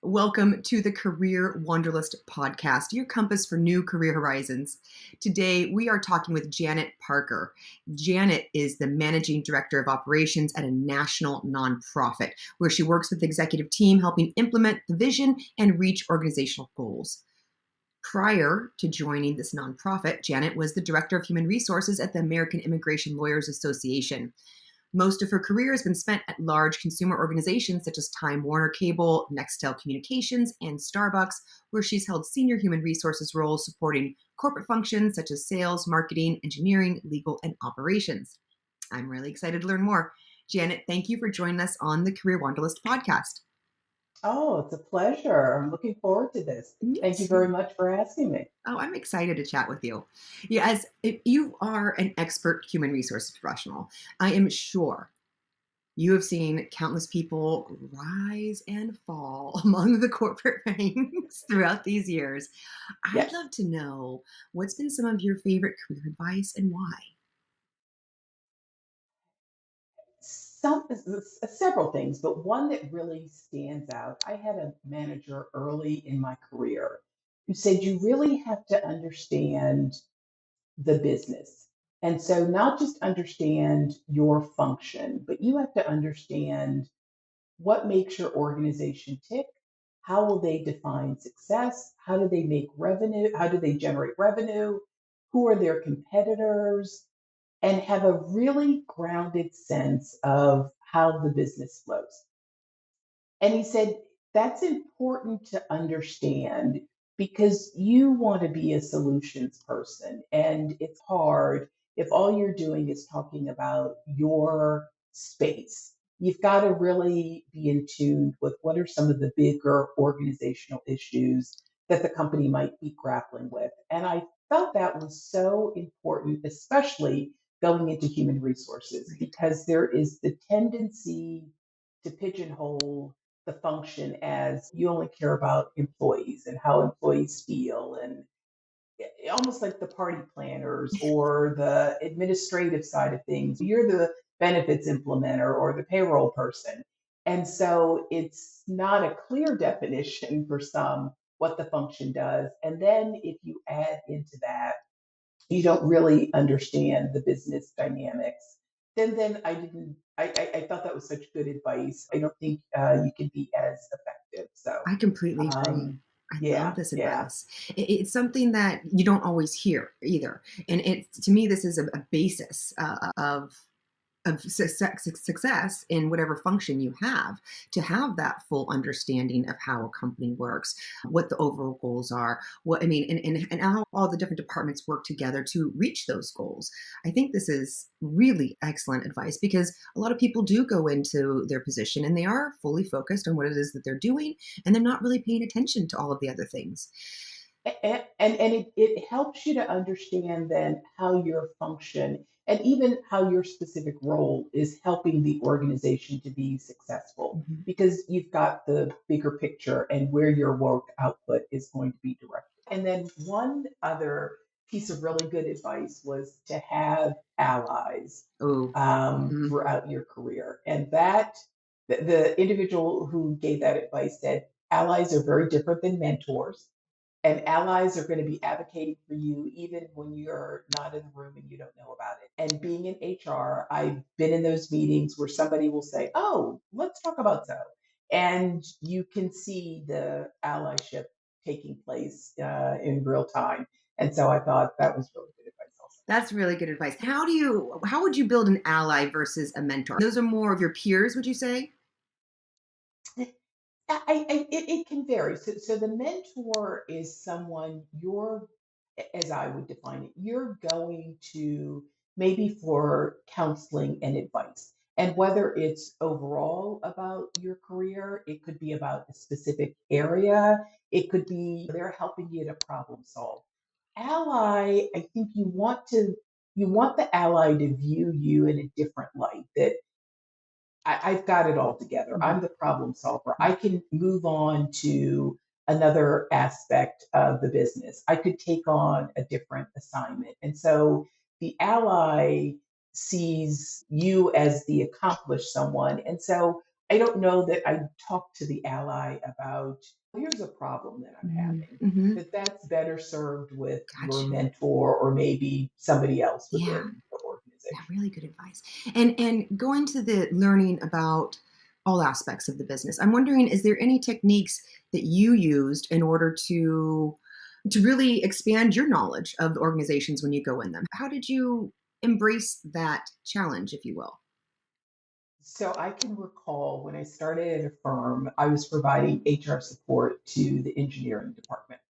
Welcome to the Career Wanderlust podcast, your compass for new career horizons. Today, we are talking with Janet Parker. Janet is the managing director of operations at a national nonprofit where she works with the executive team helping implement the vision and reach organizational goals. Prior to joining this nonprofit, Janet was the director of human resources at the American Immigration Lawyers Association. Most of her career has been spent at large consumer organizations such as Time Warner Cable, Nextel Communications, and Starbucks, where she's held senior human resources roles supporting corporate functions such as sales, marketing, engineering, legal, and operations. I'm really excited to learn more. Janet, thank you for joining us on the Career Wanderlust podcast. Oh, it's a pleasure. I'm looking forward to this. Me Thank you very too. much for asking me. Oh, I'm excited to chat with you. Yeah, as if you are an expert human resources professional, I am sure you have seen countless people rise and fall among the corporate ranks throughout these years. I'd Yes, love to know what's been some of your favorite career advice and why. several things, but one that really stands out. I had a manager early in my career who said you really have to understand the business. And so, not just understand your function, but you have to understand what makes your organization tick. How will they define success? How do they make revenue? How do they generate revenue? Who are their competitors? And have a really grounded sense of how the business flows. And he said, that's important to understand because you want to be a solutions person. And it's hard if all you're doing is talking about your space. You've got to really be in tune with what are some of the bigger organizational issues that the company might be grappling with. And I felt that was so important, especially going into human resources, Right. because there is the tendency to pigeonhole the function as you only care about employees and how employees feel and almost like the party planners or the administrative side of things. You're the benefits implementer or the payroll person. And so it's not a clear definition for some what the function does. And then if you add into that you don't really understand the business dynamics, then I thought that was such good advice. I don't think you can be as effective. So, I completely agree. um, I love yeah, this yeah. advice. It's something that you don't always hear either. And it, to me, this is a basis of success in whatever function you have, to have that full understanding of how a company works, what the overall goals are, what I mean, and how all the different departments work together to reach those goals. I think this is really excellent advice because a lot of people do go into their position and they are fully focused on what it is that they're doing and they're not really paying attention to all of the other things. And it helps you to understand then how your function and even how your specific role is helping the organization to be successful Mhm. because you've got the bigger picture and where your work output is going to be directed. And then one other piece of really good advice was to have allies Oh, mhm. throughout your career. And that the individual who gave that advice said allies are very different than mentors, and allies are going to be advocating for you even when you're not in the room and you don't know about it. And being in HR, I've been in those meetings where somebody will say, "Oh, let's talk about so," and you can see the allyship taking place in real time. And so I thought that was really good advice also. That's really good advice. How would you build an ally versus a mentor? Those are more of your peers, would you say? It can vary. So the mentor is someone you're, as I would define it, you're going to maybe for counseling and advice. And whether it's overall about your career, it could be about a specific area, it could be they're helping you to problem solve. Ally, I think you want the ally to view you in a different light, that I've got it all together. Mhm. I'm the problem solver. I can move on to another aspect of the business. I could take on a different assignment. And so the ally sees you as the accomplished someone. And so I don't know that I talk to the ally about, here's a problem that I'm having, Mm-hmm. that that's better served with your Gotcha. mentor or maybe somebody else Yeah. within the Yeah, organization. really good advice. And going to the learning about all aspects of the business, I'm wondering, is there any techniques that you used in order to really expand your knowledge of the organizations when you go in them? How did you embrace that challenge, if you will? So I can recall when I started at a firm, I was providing HR support to the engineering department.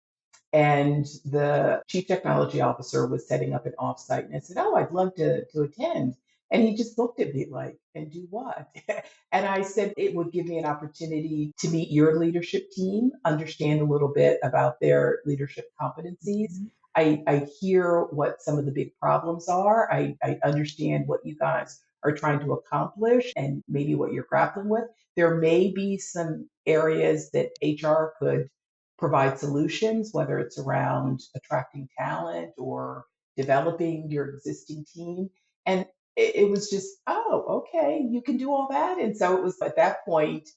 And the chief technology officer was setting up an offsite. And I said, "Oh, I'd love to attend." And he just looked at me like, "And do what?" And I said, "It would give me an opportunity to meet your leadership team, understand a little bit about their leadership competencies. Mhm. I hear what some of the big problems are. I understand what you guys are trying to accomplish and maybe what you're grappling with. There may be some areas that HR could provide solutions, whether it's around attracting talent or developing your existing team." And it was just, oh, okay, you can do all that. And so it was at that point,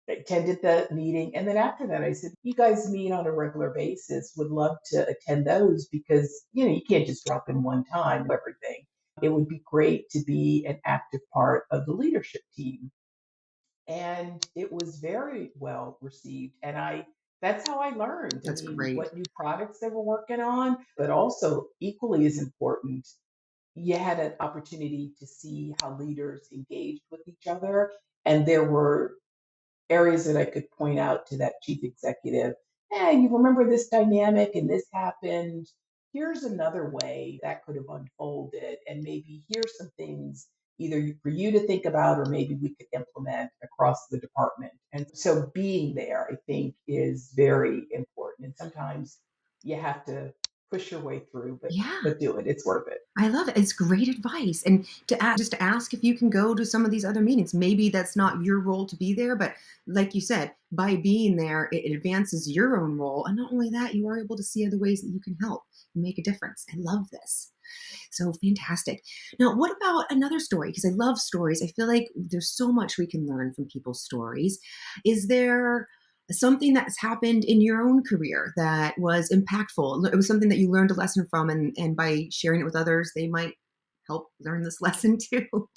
I attended the meeting. And then after that, I said, "You guys meet on a regular basis. Would love to attend those because, you can't just drop in one time everything. It would be great to be an active part of the leadership team." And it was very well received. And that's how I learned. I That's mean, great. what new products they were working on, but also equally as important, you had an opportunity to see how leaders engaged with each other. And there were areas that I could point out to that chief executive. "Hey, you remember this dynamic and this happened? Here's another way that could have unfolded. And maybe here's some things either for you to think about or maybe we could implement across the department." And so being there, I think, is very important. And sometimes you have to push your way through, Yeah. but do it. It's worth it. I love it. It's great advice. And just to ask if you can go to some of these other meetings. Maybe that's not your role to be there, but like you said, by being there, it advances your own role. And not only that, you are able to see other ways that you can help and make a difference. I love this. So fantastic. Now, what about another story? Because I love stories. I feel like there's so much we can learn from people's stories. Is there something that's happened in your own career that was impactful? It was something that you learned a lesson from, and by sharing it with others, they might help learn this lesson too.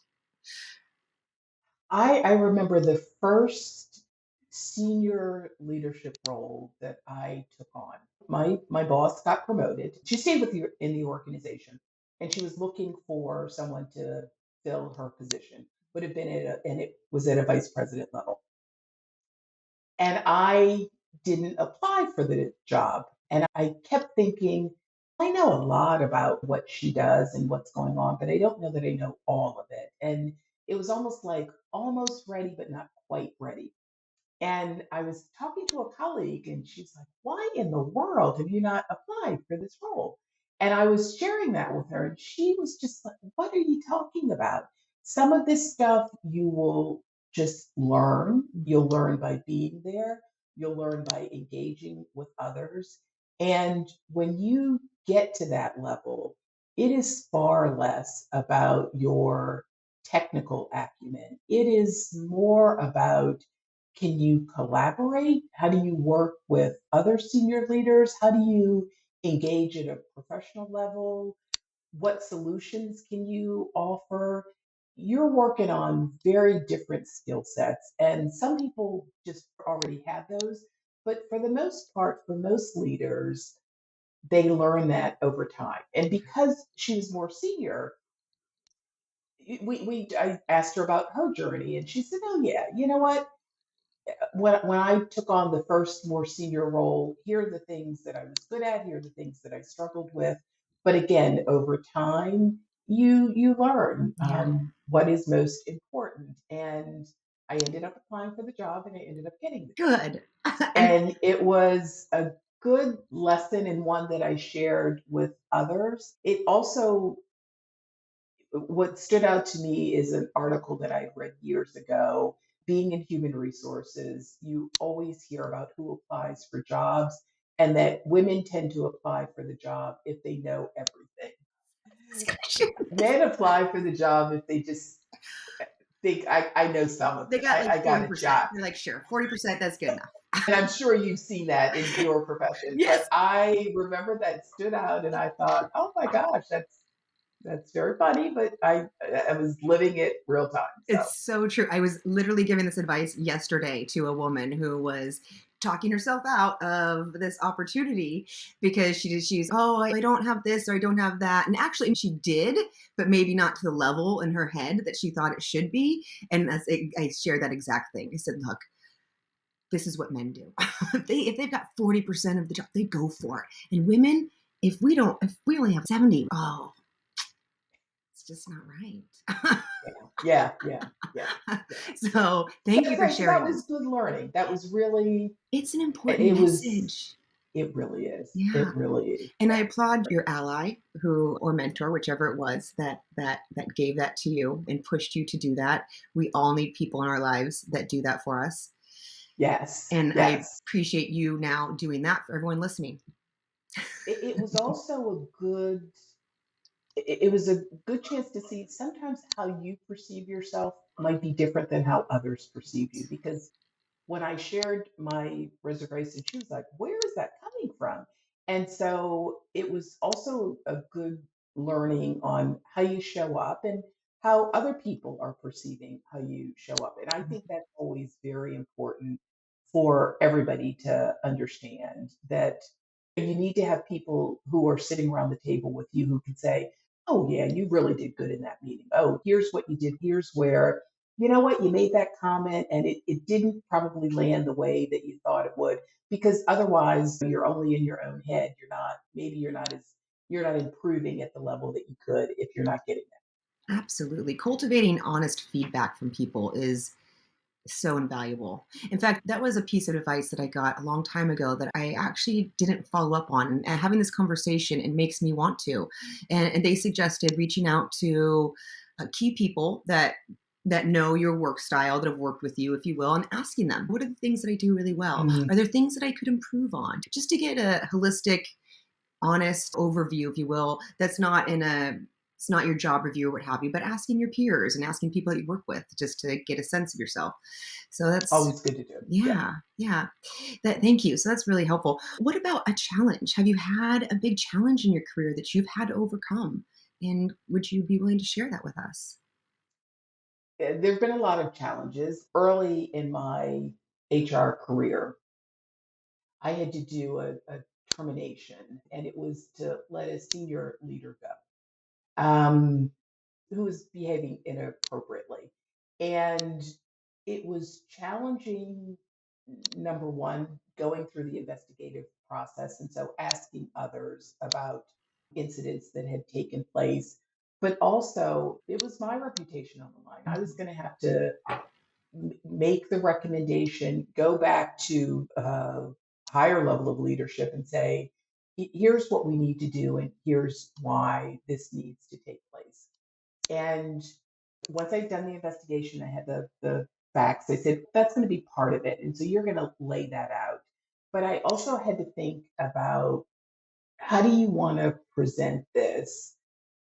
I remember the first senior leadership role that I took on. My boss got promoted. She stayed with in the organization, and she was looking for someone to fill her position. Would have been and it was at a vice president level. And I didn't apply for the job. And I kept thinking, I know a lot about what she does and what's going on, but I don't know that I know all of it. And it was almost like almost ready, but not quite ready. And I was talking to a colleague, and she's like, "Why in the world have you not applied for this role?" And I was sharing that with her, and she was just like, "What are you talking about? Some of this stuff you will just learn. You'll learn by being there, you'll learn by engaging with others. And when you get to that level, it is far less about your technical acumen. It is more about, can you collaborate? How do you work with other senior leaders? How do you engage at a professional level? What solutions can you offer? You're working on very different skill sets, and some people just already have those. But for the most part, for most leaders, they learn that over time. And because she was more senior, I asked her about her journey, and she said, "Oh yeah, you know what? When I took on the first more senior role, here are the things that I was good at, here are the things that I struggled with. But again, over time, you learn Yeah. what is most important." And I ended up applying for the job, and I ended up getting the job. Good. And And it was a good lesson and one that I shared with others. It also, what stood out to me is an article that I read years ago. Being in human resources, you always hear about who applies for jobs, and that women tend to apply for the job if they know everything. I was gonna share this. Men apply for the job if they just think I know some of They it. got like I got a 40%. jot. They're like, sure, 40%, that's good enough. And I'm sure you've seen that in your profession, Yes. but I remember that stood out and I thought, "Oh my gosh, that's very funny," but I was living it real time, so. It's so true. I was literally giving this advice yesterday to a woman who was talking herself out of this opportunity because oh, I don't have this or I don't have that. And actually she did, but maybe not to the level in her head that she thought it should be. And I shared that exact thing. I said, look, this is what men do. If they've got 40% of the job, they go for it. And women, if we only have 70, oh, it's just not right. Yeah, yeah, yeah, yeah, yeah. So thank you for So that sharing was this. good learning. That was really It's an important it was message. it really is. Yeah. It really is. And I Yeah. applaud your ally who or mentor, whichever it was that gave that to you and pushed you to do that. We all need people in our lives that do that for us. Yes, And I yes. appreciate you now doing that for everyone listening. It was also a good it was a good chance to see sometimes how you perceive yourself might be different than how others perceive you because when I shared my reservation, she was like, "Where is that coming from?" And so it was also a good learning on how you show up and how other people are perceiving how you show up. And I think that's always very important for everybody to understand that you need to have people who are sitting around the table with you who can say, "Oh, yeah, you really did good in that meeting. Oh, here's what you did. Here's where you know what, you made that comment and it didn't probably land the way that you thought it would because otherwise you're only in your own head. You're not improving at the level that you could if you're not getting Absolutely. Cultivating honest feedback from people is so invaluable. In fact, that was a piece of advice that I got a long time ago that I actually didn't follow up on. And having this conversation, it makes me want to. And they suggested reaching out to key people that know your work style, that have worked with you, if you will, and asking them, what are the things that I do really well? that. Are there things that I could improve on? Just to get a holistic, honest overview, if you will, that's not in a it's not your job review or what have you, but asking your peers and asking people that you work with just to get a sense of yourself. So that's Always good to do. Yeah. yeah, yeah. Thank you. So that's really helpful. What about a challenge? Have you had a big challenge in your career that you've had to overcome? And would you be willing to share that with us? There have been a lot of challenges. Early in my HR career, I had to do a termination, and it was to let a senior leader go. Who was behaving inappropriately. And it was challenging, number one, going through the investigative process. And so asking others about incidents that had taken place. But also, it was my reputation on the line. I was going to have to make the recommendation, go back to a higher level of leadership and say, here's what we need to do, and here's why this needs to take place. And once I'd done the investigation, I had the facts. They said that's going to be part of it. And so you're going to lay that out. But I also had to think about how do you want to present this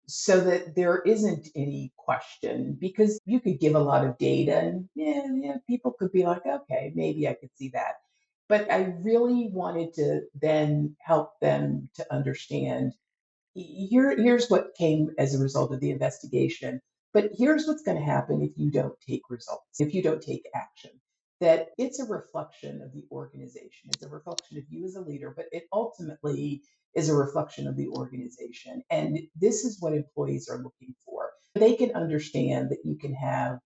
so that there isn't any question because you could give a lot of data and yeah, people could be like, okay, maybe I could see that. But I really wanted to then help them to understand here's what came as a result of the investigation, but here's what's going to happen if you don't take results, if you don't take action. That it's a reflection of the organization, it's a reflection of you as a leader, but it ultimately is a reflection of the organization. And this is what employees are looking for. They can understand that you can have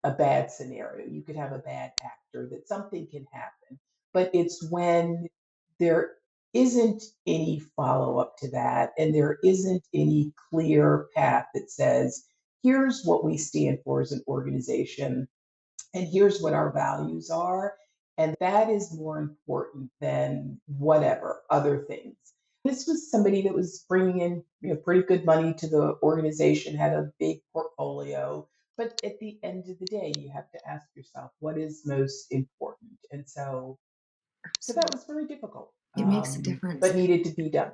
a bad scenario. You could have a bad actor, that something can happen. But it's when there isn't any follow up to that and there isn't any clear path that says, here's what we stand for as an organization and here's what our values are. And that is more important than whatever other things. This was somebody that was bringing in pretty good money to the organization, had a big portfolio. But at the end of the day, you have to ask yourself, what is most important? And so that Absolutely. was very difficult, It makes a difference. but needed to be done.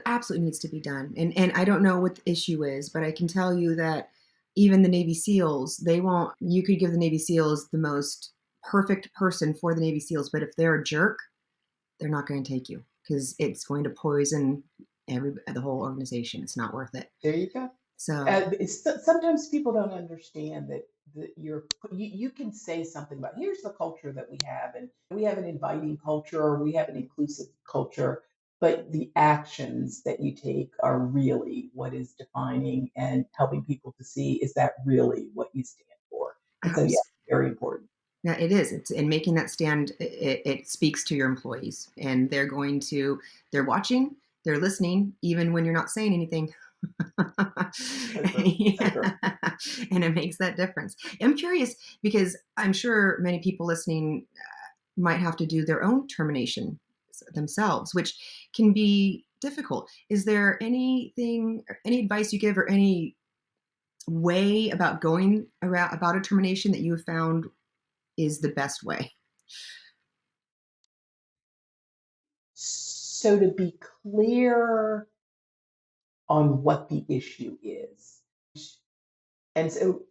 Absolutely needs to be done. And I don't know what the issue is, but I can tell you that Even the Navy SEALs, they won't you could give the Navy SEALs the most perfect person for the Navy SEALs, but if they're a jerk, they're not gonna take you because it's going to poison the whole organization. It's not worth it. There you go. So, Sometimes people don't understand that you can say something about here's the culture that we have, and we have an inviting culture, or we have an inclusive culture, but the actions that you take are really what is defining and helping people to see, is that really what you stand for? And so, yeah, abs very important. yeah, it is. It's and making that stand, it speaks to your employees, and they're watching, they're listening, even when you're not saying anything. So true. So Yeah. true. And it makes that difference. I'm curious because I'm sure many people listening might have to do their own termination themselves, which can be difficult. Is there anything, or any advice you give, or any way about going around about a termination that you have found is the best way? So to be clear on what the issue is. And so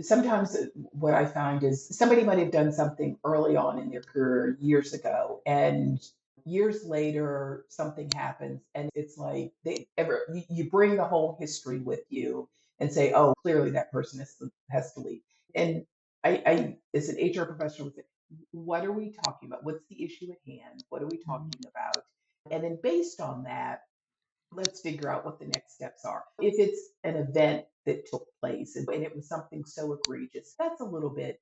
sometimes what I find is somebody might have done something early on in their career years ago, and years later something happens, and it's like you bring the whole history with you and say, oh, clearly that person has to leave. And I as an HR professional would say, what are we talking about? What's the issue at hand? What are we Mhm. talking about? And then based on that, let's figure out what the next steps are. If it's an event that took place and it was something so egregious, that's a little bit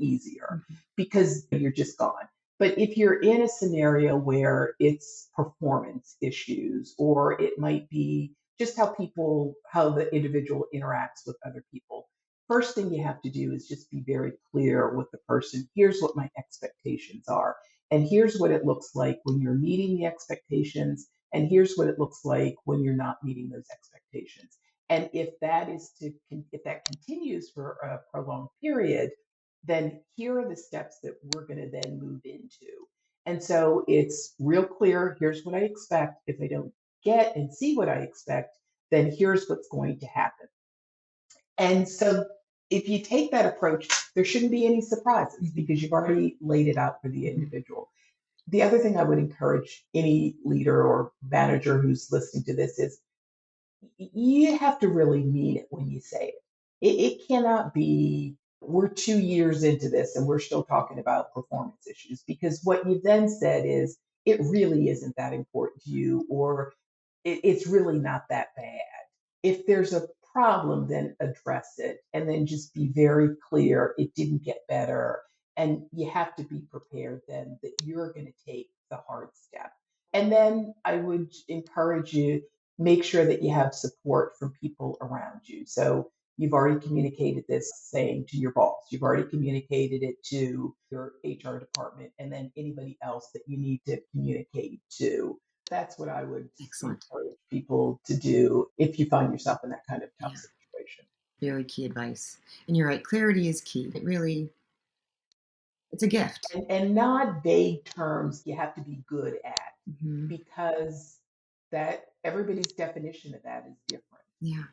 easier Mhm. because you're just gone. But if you're in a scenario where it's performance issues, or it might be just how the individual interacts with other people, first thing you have to do is just be very clear with the person. Here's what my expectations are. And here's what it looks like when you're meeting the expectations, and here's what it looks like when you're not meeting those expectations. And if that continues for a prolonged period, then here are the steps that we're going to then move into. And so it's real clear. Here's what I expect. If I don't get and see what I expect, then here's what's going to happen. And so if you take that approach, there shouldn't be any surprises Mhm. because you've already laid it out for the Mhm. individual. The other thing I would encourage any leader or manager who's listening to this is you have to really mean it when you say it. It cannot be, we're 2 years into this and we're still talking about performance issues, because what you then said is it really isn't that important to you, or it's really not that bad. If there's a problem, then address it, and then just be very clear it didn't get better. And you have to be prepared then that you're going to take the hard step. And then I would encourage you, make sure that you have support from people around you. So you've already communicated this, saying to your boss, you've already communicated it to your HR department, and then anybody else that you need to communicate to. That's what I would Excellent. encourage people to do if you find yourself in that kind of tough Yeah, situation. very key advice. And you're right, clarity is key. It's a gift. And not vague terms you have to be good at, Mhm. because that everybody's definition of that is different. Yeah,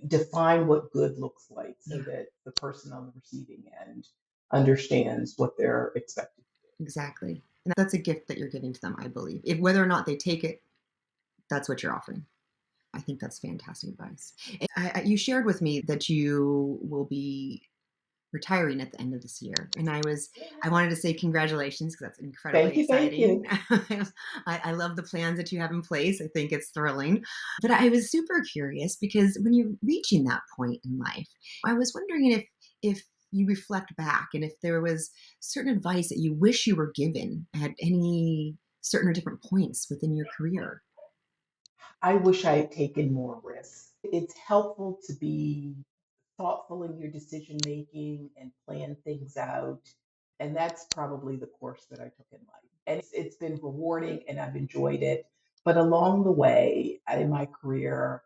Define what good looks like so yeah, that the person on the receiving end understands what they're expected. exactly. And that's a gift that you're giving to them, I believe. If whether or not they take it, that's what you're offering. I think that's fantastic advice. You shared with me that you will be retiring at the end of this year, and I Yeah. wanted to say congratulations because that's incredibly Thank you, thank exciting. you. I love the plans that you have in place. I think it's thrilling. But I was super curious because when you're reaching that point in life, I was wondering if you reflect back and if there was certain advice that you wish you were given at any certain or different points within your career. I wish I had taken more risks. It's helpful to be thoughtful in your decision making and plan things out. And that's probably the course that I took in life. And it's been rewarding and I've enjoyed it. But along the way in my career,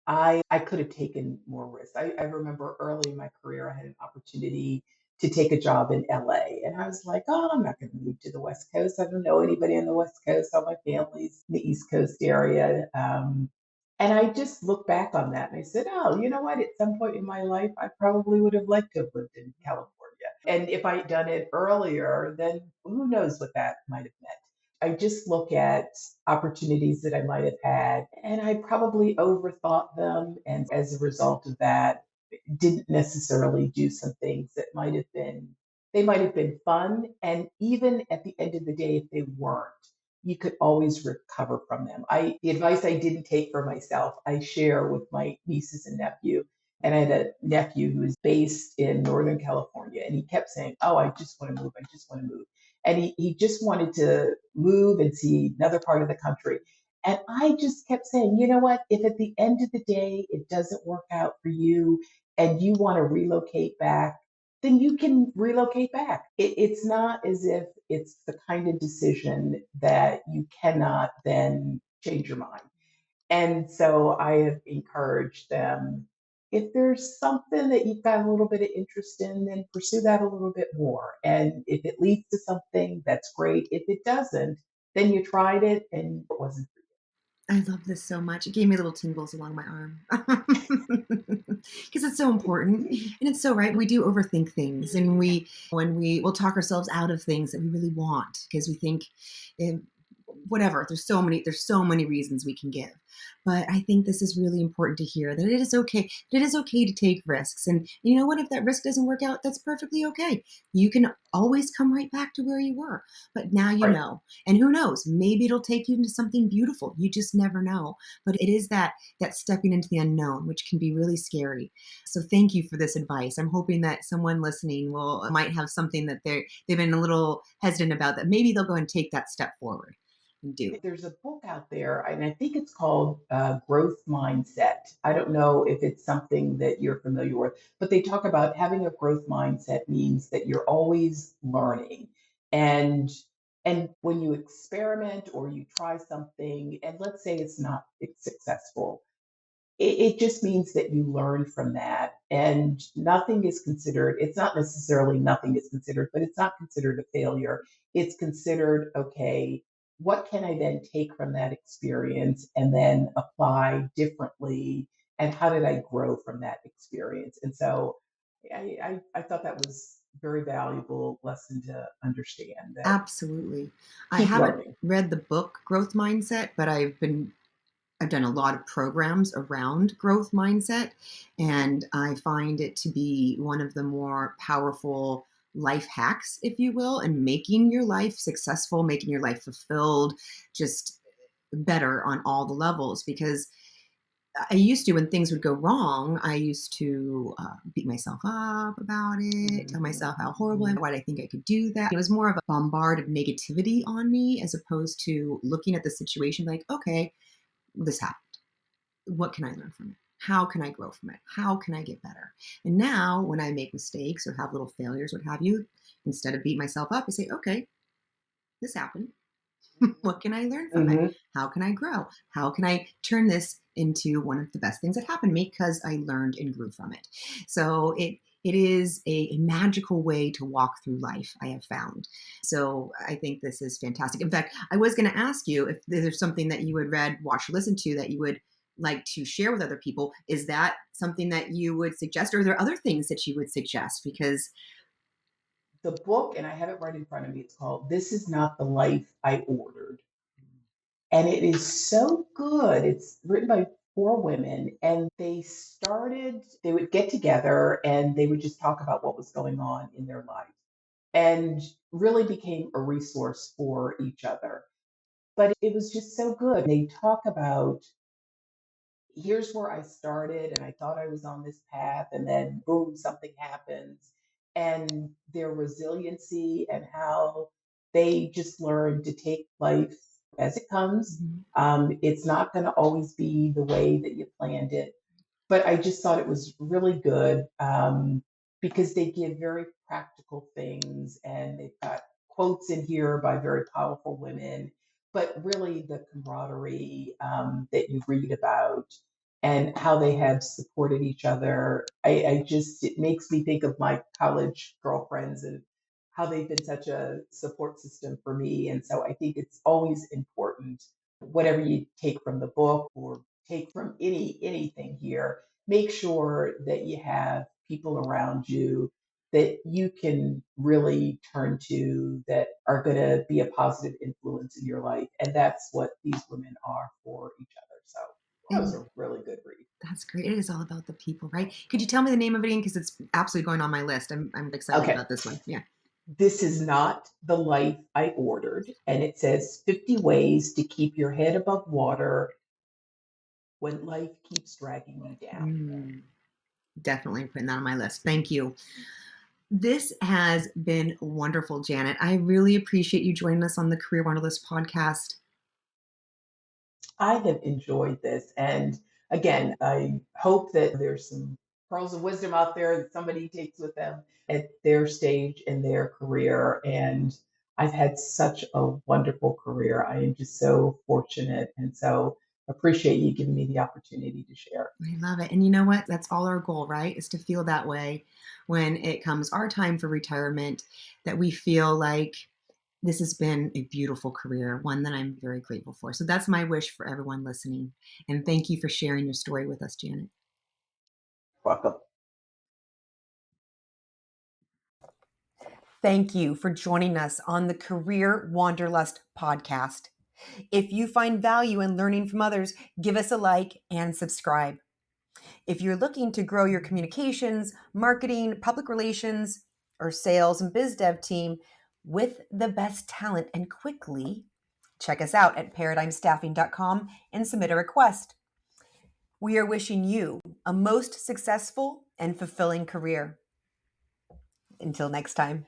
I could have taken more risks. I remember early in my career, I had an opportunity to take a job in LA. And I was like, oh, I'm not going to move to the West Coast. I don't know anybody on the West Coast. All my family's in the East Coast area. And I just look back on that and I said, oh, you know what? At some point in my life, I probably would have liked to have lived in California. And if I'd done it earlier, then who knows what that might have meant. I just look at opportunities that I might have had, and I probably overthought them. And as a result of that, didn't necessarily do some things that might have been fun. And even at the end of the day, if they weren't, you could always recover from them. The advice I didn't take for myself, I share with my nieces and nephew. And I had a nephew who is based in Northern California, and he kept saying, oh, I just want to move. I just want to move. And he just wanted to move and see another part of the country. And I just kept saying, you know what? If at the end of the day it doesn't work out for you and you want to relocate back, then you can relocate back. It's not as if it's the kind of decision that you cannot then change your mind. And so I have encouraged them, if there's something that you've got a little bit of interest in, then pursue that a little bit more. And if it leads to something, that's great. If it doesn't, then you tried it and it wasn't. I love this so much. It gave me little tingles along my arm. Because it's so important. And it's so right. We do overthink things, and when we will talk ourselves out of things that we really want because we think, eh, whatever, there's so many reasons we can give. But I think this is really important to hear that it is okay to take risks. And you know what? If that risk doesn't work out, that's perfectly okay. You can always come right back to where you were. But now you Right. know. And who knows? Maybe it'll take you into something beautiful. You just never know. But it is that stepping into the unknown, which can be really scary. So thank you for this advice. I'm hoping that someone listening will might have something that they've been a little hesitant about, that maybe they'll go and take that step forward and do. There's a book out there, and I think it's called Growth Mindset. I don't know if it's something that you're familiar with, but they talk about having a growth mindset means that you're always learning. And when you experiment or you try something, and let's say it's successful, it just means that you learn from that, and nothing is considered, it's not necessarily nothing is considered, but it's not considered a failure. It's considered, okay, what can I then take from that experience and then apply differently? And how did I grow from that experience? And so I thought that was very valuable lesson to understand that Absolutely. I keep haven't learning. read the book Growth Mindset, but I've done a lot of programs around growth mindset, and I find it to be one of the more powerful life hacks, if you will, and making your life successful, making your life fulfilled, just better on all the levels. Because I used to, when things would go wrong, I used to beat myself up about it, tell myself how horrible I am, why did I think I could do that. It was more of a bombard of negativity on me as opposed to looking at the situation like, okay, this happened. What can I learn from it? How can I grow from it? How can I get better? And now, when I make mistakes or have little failures, what have you, instead of beat myself up, I say, okay, this happened. What can I learn from it? Mhm. How can I grow? How can I turn this into one of the best things that happened to me because I learned and grew from it? So it is a magical way to walk through life, I have found. So I think this is fantastic. In fact, I was going to ask you if there's something that you would read, watch, or listen to that you would like to share with other people. Is that something that you would suggest, or are there other things that you would suggest? Because The book, and I have it right in front of me, it's called This Is Not the Life I Ordered. And it is so good. It's written by four women, and they would get together and they would just talk about what was going on in their life and really became a resource for each other. But it was just so good. They talk about, here's where I started, and I thought I was on this path, and then boom, something happens. And their resiliency and how they just learn to take life as it comes. mhm, It's not going to always be the way that you planned it, but I just thought it was really good because they give very practical things, and they've got quotes in here by very powerful women, but really the camaraderie that you read about and how they have supported each other. It makes me think of my college girlfriends and how they've been such a support system for me. And so I think it's always important, whatever you take from the book or take from anything here, make sure that you have people around you that you can really turn to that are going to be a positive influence in your life. And that's what these women are for each other. So that was And a really good read. that's great. It is all about the people, right? Could you tell me the name of it again? Because it's absolutely going on my list. I'm excited Okay. about this one. Yeah. This is not the life I ordered. And it says 50 ways to keep your head above water when life keeps dragging you down. Mm, definitely putting that on my list. Thank you. This has been wonderful, Janet. I really appreciate you joining us on the Career Wanderlust podcast. I have enjoyed this. And again, I hope that there's some pearls of wisdom out there that somebody takes with them at their stage in their career. And I've had such a wonderful career. I am just so fortunate and so appreciate you giving me the opportunity to share. I love it. And you know what? That's all our goal, right? Is to feel that way when it comes our time for retirement, that we feel like this has been a beautiful career, one that I'm very grateful for. So that's my wish for everyone listening. And thank you for sharing your story with us, Janet. Welcome. Thank you for joining us on the Career Wanderlust podcast. If you find value in learning from others, give us a like and subscribe. If you're looking to grow your communications, marketing, public relations, or sales and biz dev team with the best talent and quickly, check us out at paradigmstaffing.com and submit a request. We are wishing you a most successful and fulfilling career. Until next time.